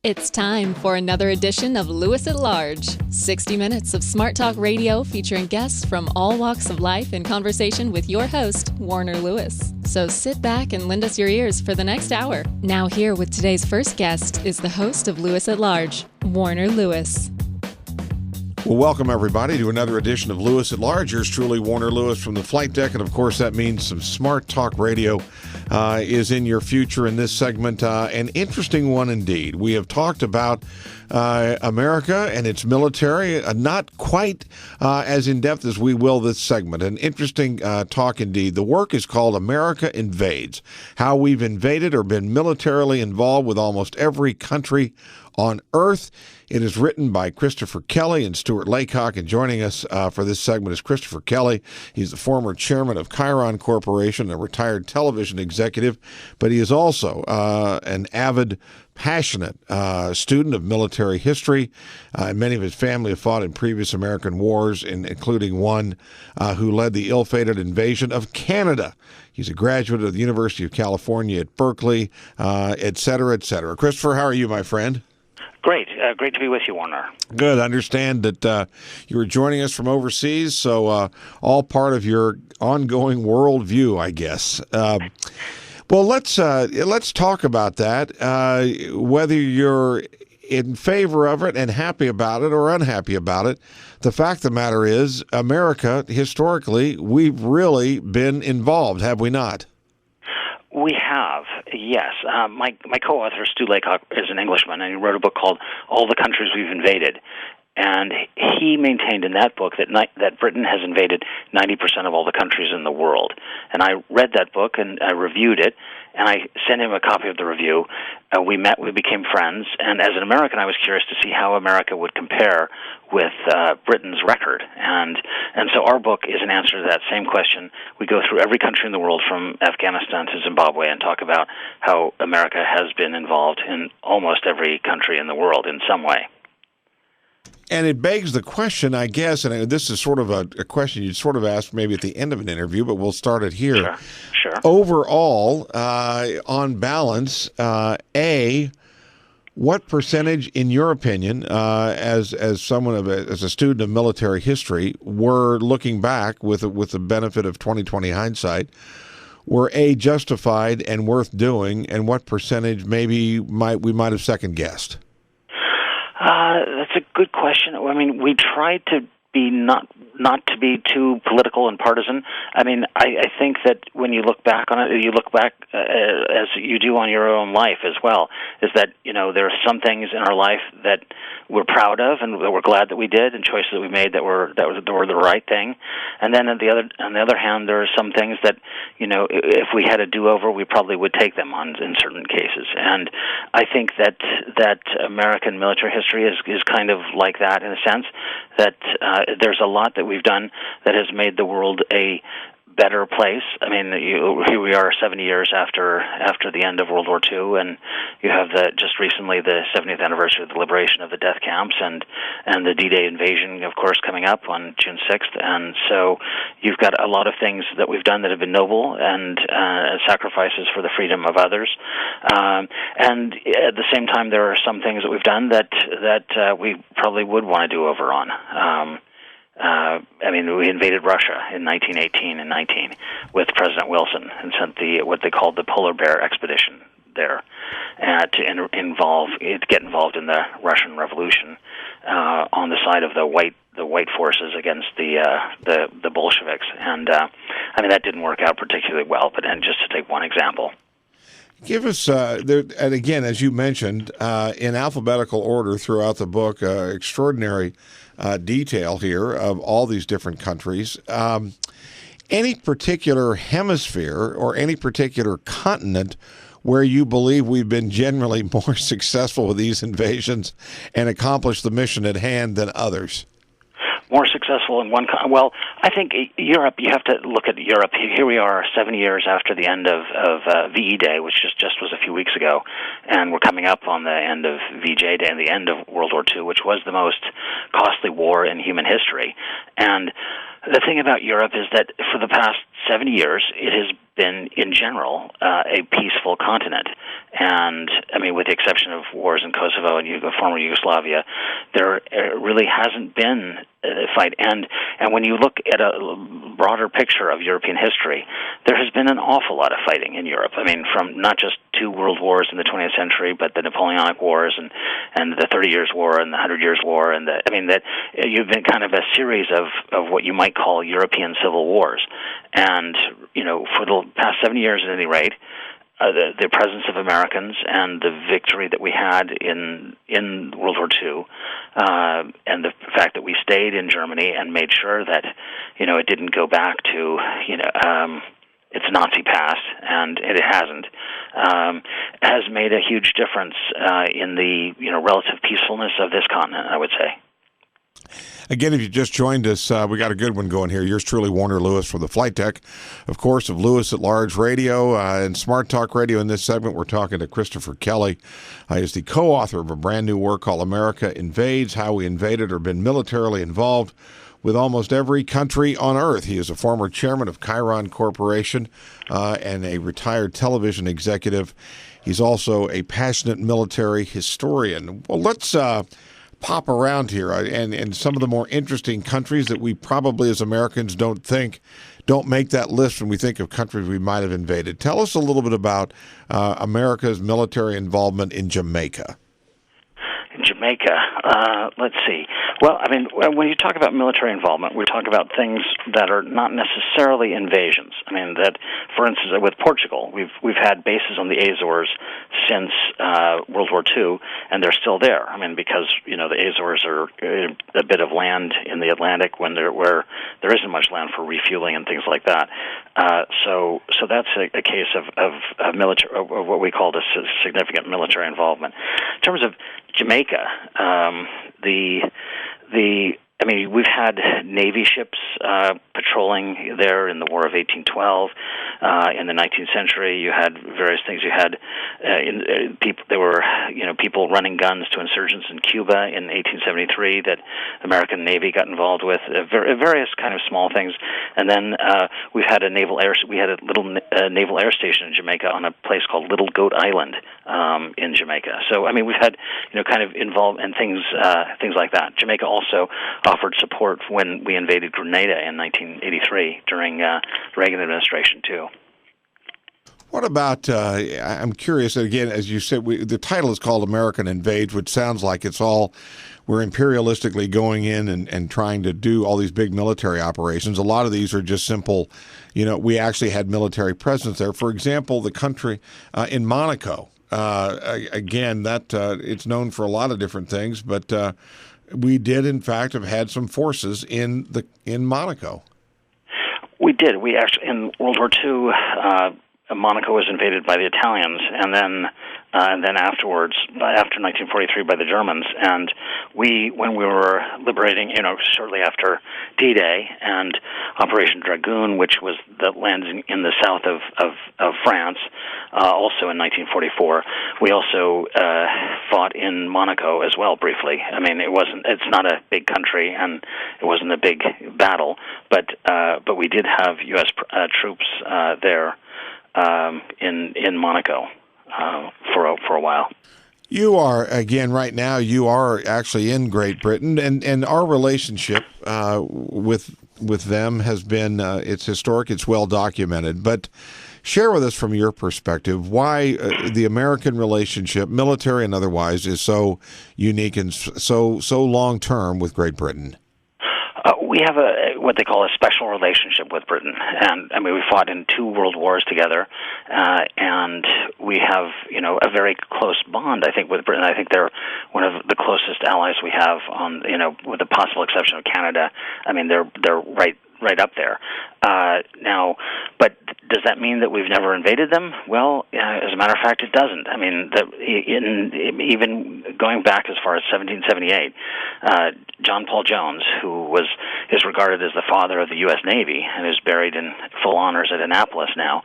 It's time for another edition of Lewis at Large, 60 minutes of smart talk radio featuring guests from all walks of life in conversation with your host, Warner Lewis. So sit back and lend us your ears for the next hour. Now here with today's first guest is the host of Lewis at Large, Warner Lewis. Well, welcome everybody to another edition of Lewis at Large. Yours truly, Warner Lewis from the flight deck, and of course that means some smart talk radio is in your future in this segment. An interesting one indeed. We have talked about America and its military, not quite as in-depth as we will this segment. An interesting talk indeed. The work is called America Invades, How We've Invaded or Been Militarily Involved with Almost Every Country on Earth. It is written by Christopher Kelly and Stuart Laycock, and joining us for this segment is Christopher Kelly. He's the former chairman of Chiron Corporation, a retired television executive, but he is also an avid, passionate student of military history. Many of his family have fought in previous American wars, including one who led the ill-fated invasion of Canada. He's a graduate of the University of California at Berkeley, et cetera, et cetera. Christopher, how are you, my friend? Great. Great to be with you, Warner. Good. I understand that you were joining us from overseas, so all part of your ongoing worldview, I guess. Well, let's talk about that, whether you're in favor of it and happy about it or unhappy about it. The fact of the matter is, America, historically, we've really been involved, have we not? We have, yes. My co-author, Stu Laycock, is an Englishman, and he wrote a book called All the Countries We've Invaded. And he maintained in that book that Britain has invaded 90% of all the countries in the world. And I read that book, and I reviewed it, and I sent him a copy of the review. We met, we became friends, and as an American, I was curious to see how America would compare with Britain's record. And so our book is an answer to that same question. We go through every country in the world from Afghanistan to Zimbabwe and talk about how America has been involved in almost every country in the world in some way. And it begs the question, I guess, and this is sort of a question you'd sort of ask maybe at the end of an interview, but we'll start it here. Sure. Overall, on balance, what percentage, in your opinion, as someone as a student of military history, were looking back with the benefit of 20/20 hindsight, were justified and worth doing, and what percentage maybe we might have second guessed? That's a good question. I mean, we tried to be not to be too political and partisan. I mean, I think that when you look back on it, you look back as you do on your own life as well, is that, you know, there are some things in our life that we're proud of and that we're glad that we did, and choices that we made that were the right thing. And then on the other hand, there are some things that, you know, if we had a do-over, we probably would take them on in certain cases. And I think that American military history is kind of like that in a sense, that there's a lot that we've done that has made the world a better place. I mean, here we are 70 years after the end of World War II, and you have just recently the 70th anniversary of the liberation of the death camps, and the D-Day invasion, of course, coming up on June 6th. And so you've got a lot of things that we've done that have been noble and sacrifices for the freedom of others. And at the same time, there are some things that we've done that we probably would want to do over on. I mean, we invaded Russia in 1918 and 19 with President Wilson and sent what they called the Polar Bear Expedition there to get involved in the Russian Revolution on the side of the white forces against the Bolsheviks. And I mean, that didn't work out particularly well. But just to take one example. Give us, and again, as you mentioned, in alphabetical order throughout the book, extraordinary detail here of all these different countries. Any particular hemisphere or any particular continent where you believe we've been generally more successful with these invasions and accomplished the mission at hand than others? More successful in one. Well, I think Europe. You have to look at Europe. Here we are, 70 years after the end of VE Day, which just was a few weeks ago, and we're coming up on the end of VJ Day and the end of World War II, which was the most costly war in human history. And The thing about Europe is that for the past 70 years, it has been, in general, a peaceful continent. And, I mean, with the exception of wars in Kosovo and former Yugoslavia, there really hasn't been a fight. And when you look at a broader picture of European history, there has been an awful lot of fighting in Europe. I mean, from not just two world wars in the 20th century, but the Napoleonic Wars and the 30 Years' War and the 100 Years' War. And that you've been kind of a series of what you might call European civil wars. And, for the past 70 years at any rate, the presence of Americans and the victory that we had in World War II, and the fact that we stayed in Germany and made sure that, it didn't go back to, its Nazi past, and it hasn't, has made a huge difference in the, relative peacefulness of this continent, I would say. Again, if you just joined us, we got a good one going here. Yours truly, Warner Lewis from the Flight Deck, of course, of Lewis at Large Radio and Smart Talk Radio. In this segment, we're talking to Christopher Kelly. He's the co-author of a brand new work called America Invades, How We Invaded or Been Militarily Involved with Almost Every Country on Earth. He is a former chairman of Chiron Corporation and a retired television executive. He's also a passionate military historian. Well, let's pop around here and some of the more interesting countries that we probably as Americans don't make that list when we think of countries we might have invaded. Tell us a little bit about America's military involvement in Jamaica. Jamaica, let's see. Well, I mean, when you talk about military involvement, we talk about things that are not necessarily invasions. I mean, that, for instance, with Portugal, we've had bases on the Azores since World War II, and they're still there. I mean, because the Azores are a bit of land in the Atlantic where there isn't much land for refueling and things like that. So that's a case of military, of what we call significant military involvement. In terms of Jamaica, we've had Navy ships patrolling there in the War of 1812. In the 19th century, you had various things. You had people running guns to insurgents in Cuba in 1873 that American Navy got involved with. Various kind of small things, and then we had a little naval air station in Jamaica on a place called Little Goat Island in Jamaica. So I mean, we've had kind of involved in things like that. Jamaica also offered support when we invaded Grenada in 1983 during the Reagan administration too. What about, I'm curious, again, as you said, the title is called American Invades, which sounds like we're imperialistically going in and trying to do all these big military operations. A lot of these are just simple, we actually had military presence there. For example, the country in Monaco, again, it's known for a lot of different things, but we did, in fact, have had some forces in Monaco. We did. We actually, in World War II, Monaco was invaded by the Italians, and then afterwards, after 1943, by the Germans. And when we were liberating, shortly after D-Day and Operation Dragoon, which was the landing in the south of France, also in 1944, we also fought in Monaco as well briefly. I mean, it's not a big country, and it wasn't a big battle, but we did have U.S. troops there. In Monaco for a while. You are, again, right now, you are actually in Great Britain, and our relationship with them has been, it's historic, it's well documented, but share with us from your perspective why the American relationship, military and otherwise, is so unique and so long-term with Great Britain. We have what they call a special relationship with Britain, and I mean we fought in 2 world wars together, and we have a very close bond. I think with Britain. I think they're one of the closest allies we have on with the possible exception of Canada. I mean they're right up there. Now, but does that mean that we've never invaded them? Well, as a matter of fact, it doesn't. I mean, even going back as far as 1778, John Paul Jones, who is regarded as the father of the U.S. Navy and is buried in full honors at Annapolis now,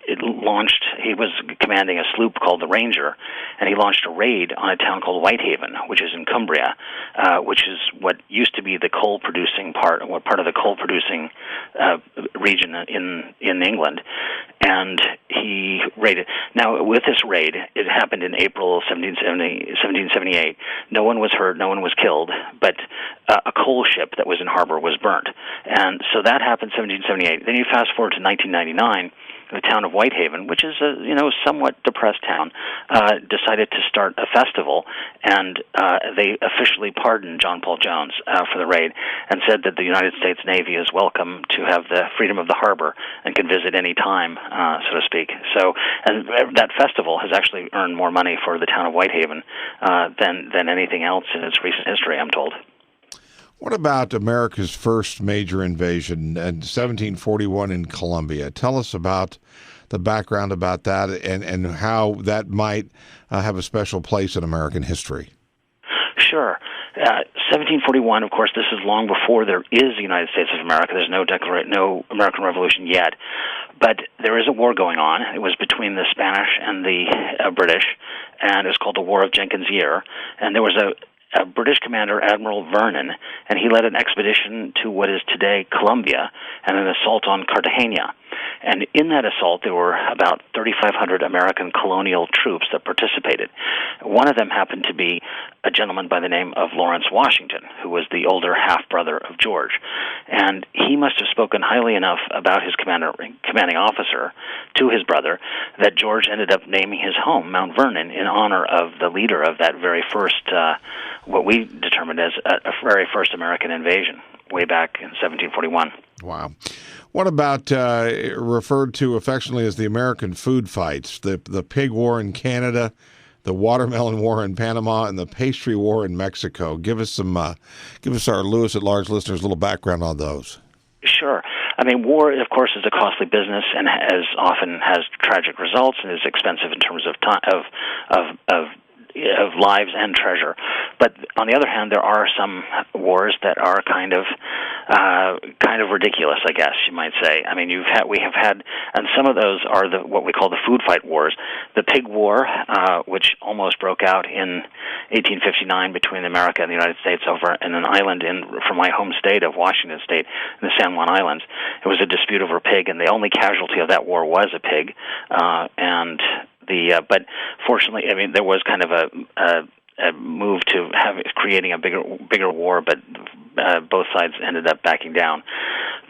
he was commanding a sloop called the Ranger, and he launched a raid on a town called Whitehaven, which is in Cumbria, which is what used to be the coal-producing part of the coal-producing region in England. And he raided. Now, with this raid, it happened in April 1778. No one was hurt, no one was killed, but a coal ship that was in harbor was burnt. And so that happened in 1778. Then you fast forward to 1999, the town of Whitehaven, which is a somewhat depressed town, decided to start a festival, and they officially pardoned John Paul Jones for the raid, and said that the United States Navy is welcome to have the freedom of the harbor and can visit any time, so to speak. So, and that festival has actually earned more money for the town of Whitehaven than anything else in its recent history, I'm told. What about America's first major invasion in 1741 in Colombia? Tell us about the background about that and how that might have a special place in American history. Sure. 1741, of course, this is long before there is the United States of America. There's no American Revolution yet. But there is a war going on. It was between the Spanish and the British, and it was called the War of Jenkins' Year. And there was a British commander, Admiral Vernon, and he led an expedition to what is today Colombia and an assault on Cartagena. And in that assault, there were about 3,500 American colonial troops that participated. One of them happened to be a gentleman by the name of Lawrence Washington, who was the older half-brother of George. And he must have spoken highly enough about his commanding officer to his brother that George ended up naming his home Mount Vernon in honor of the leader of that very first, what we determined as a very first American invasion way back in 1741. Wow. What about referred to affectionately as the American food fights, the pig war in Canada, the watermelon war in Panama, and the pastry war in Mexico? Give us our Lewis at Large listeners a little background on those. Sure. I mean, war, of course, is a costly business and as often has tragic results and is expensive in terms of time, of lives and treasure. But on the other hand, there are some wars that are kind of ridiculous, I guess you might say. I mean, we have had, and some of those are what we call the food fight wars. The Pig War, which almost broke out in 1859 between America and the United States over in an island from my home state of Washington State, in the San Juan Islands. It was a dispute over a pig, and the only casualty of that war was a pig, but fortunately, I mean, there was kind of a move to creating a bigger war, but both sides ended up backing down.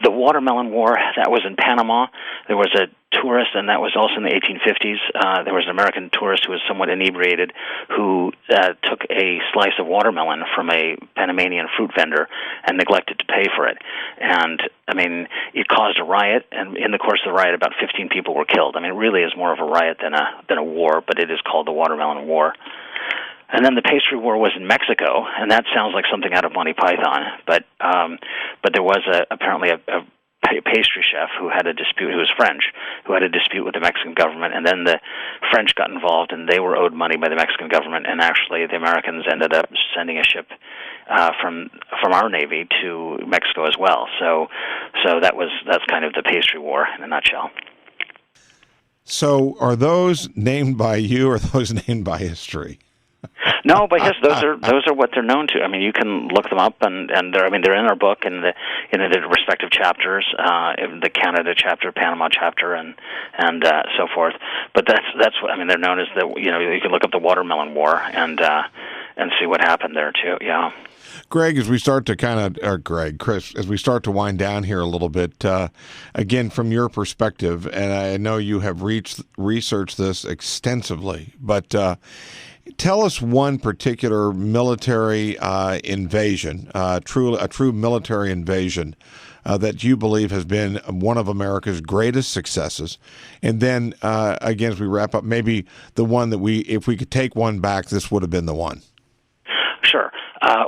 The Watermelon War, that was in Panama. There was a tourist, and that was also in the 1850s. There was an American tourist who was somewhat inebriated who took a slice of watermelon from a Panamanian fruit vendor and neglected to pay for it. And, I mean, it caused a riot, and in the course of the riot, about 15 people were killed. I mean, it really is more of a riot than a war, but it is called the Watermelon War. And then the pastry war was in Mexico, and that sounds like something out of Monty Python. But there was apparently a pastry chef who had a dispute, who was French, who had a dispute with the Mexican government, and then the French got involved, and they were owed money by the Mexican government, and actually the Americans ended up sending a ship from our Navy to Mexico as well. So that's kind of the pastry war in a nutshell. So are those named by you, or are those named by history? No, but yes, those are what they're known to. I mean, you can look them up, and they're in our book in the respective chapters, the Canada chapter, Panama chapter, and so forth. But that's what I mean. They're known as you can look up the Watermelon War and see what happened there too. Yeah. Greg, as we start to Chris, as we start to wind down here a little bit, again, from your perspective, and I know you have researched this extensively, but tell us one particular military invasion, a true military invasion that you believe has been one of America's greatest successes. And then, again, as we wrap up, maybe the one that if we could take one back, this would have been the one. Sure.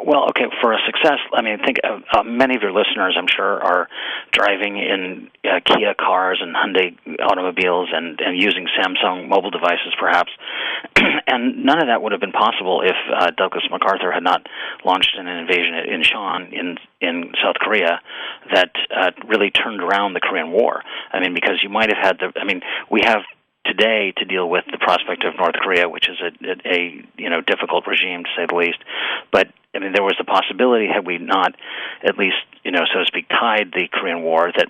Well, okay, for a success, I mean, I think many of your listeners, I'm sure, are driving in Kia cars and Hyundai automobiles and using Samsung mobile devices, perhaps. And none of that would have been possible if Douglas MacArthur had not launched an invasion at Incheon in South Korea that really turned around the Korean War. I mean, because you might have had we have today to deal with the prospect of North Korea, which is a difficult regime to say the least. But I mean, there was the possibility, had we not at least so to speak, tied the Korean War, that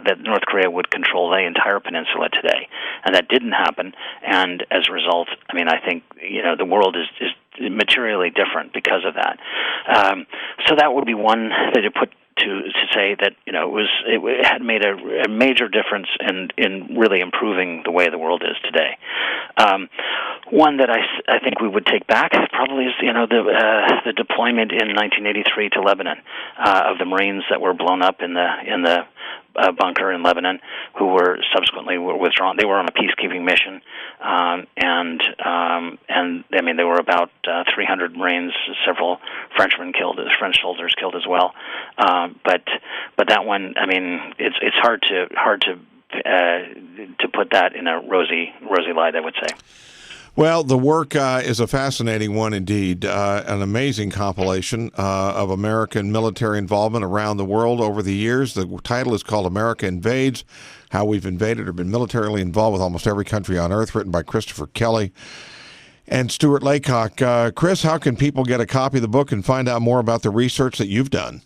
that North Korea would control the entire peninsula today, and that didn't happen. And as a result, I mean, I think the world is materially different because of that. So that would be one that you put to say that it had made a major difference in really improving the way the world is today. One that I think we would take back probably is the deployment in 1983 to Lebanon of the Marines that were blown up in the bunker in Lebanon, who were subsequently withdrawn. They were on a peacekeeping mission, and I mean there were about 300 Marines, several Frenchmen killed, French soldiers killed as well. But that one, I mean, it's hard to put that in a rosy light, I would say. Well, the work is a fascinating one indeed, an amazing compilation of American military involvement around the world over the years. The title is called America Invades, How We've Invaded or Been Militarily Involved with Almost Every Country on Earth, written by Christopher Kelly and Stuart Laycock. Chris, how can people get a copy of the book and find out more about the research that you've done?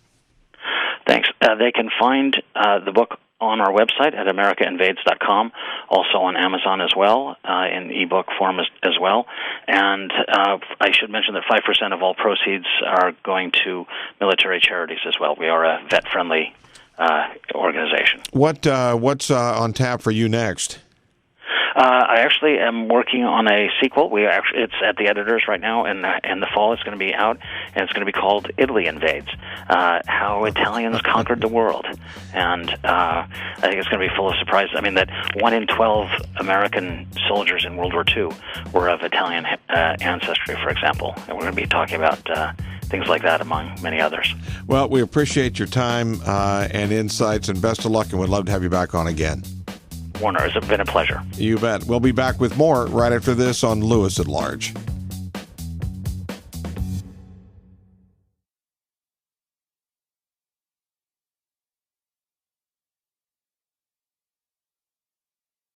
Thanks. They can find the book on our website at americainvades.com, also on Amazon as well, in ebook form as well. And I should mention that 5% of all proceeds are going to military charities as well. We are a vet-friendly organization. What's on tap for you next? I actually am working on a sequel. It's at the editors right now, and in the fall it's going to be out, and it's going to be called Italy Invades, How Italians Conquered the World. And I think it's going to be full of surprises. I mean, that 1 in 12 American soldiers in World War II were of Italian ancestry, for example. And we're going to be talking about things like that, among many others. Well, we appreciate your time and insights, and best of luck, and we'd love to have you back on again. Warner, it's been a pleasure. You bet. We'll be back with more right after this on Lewis at Large.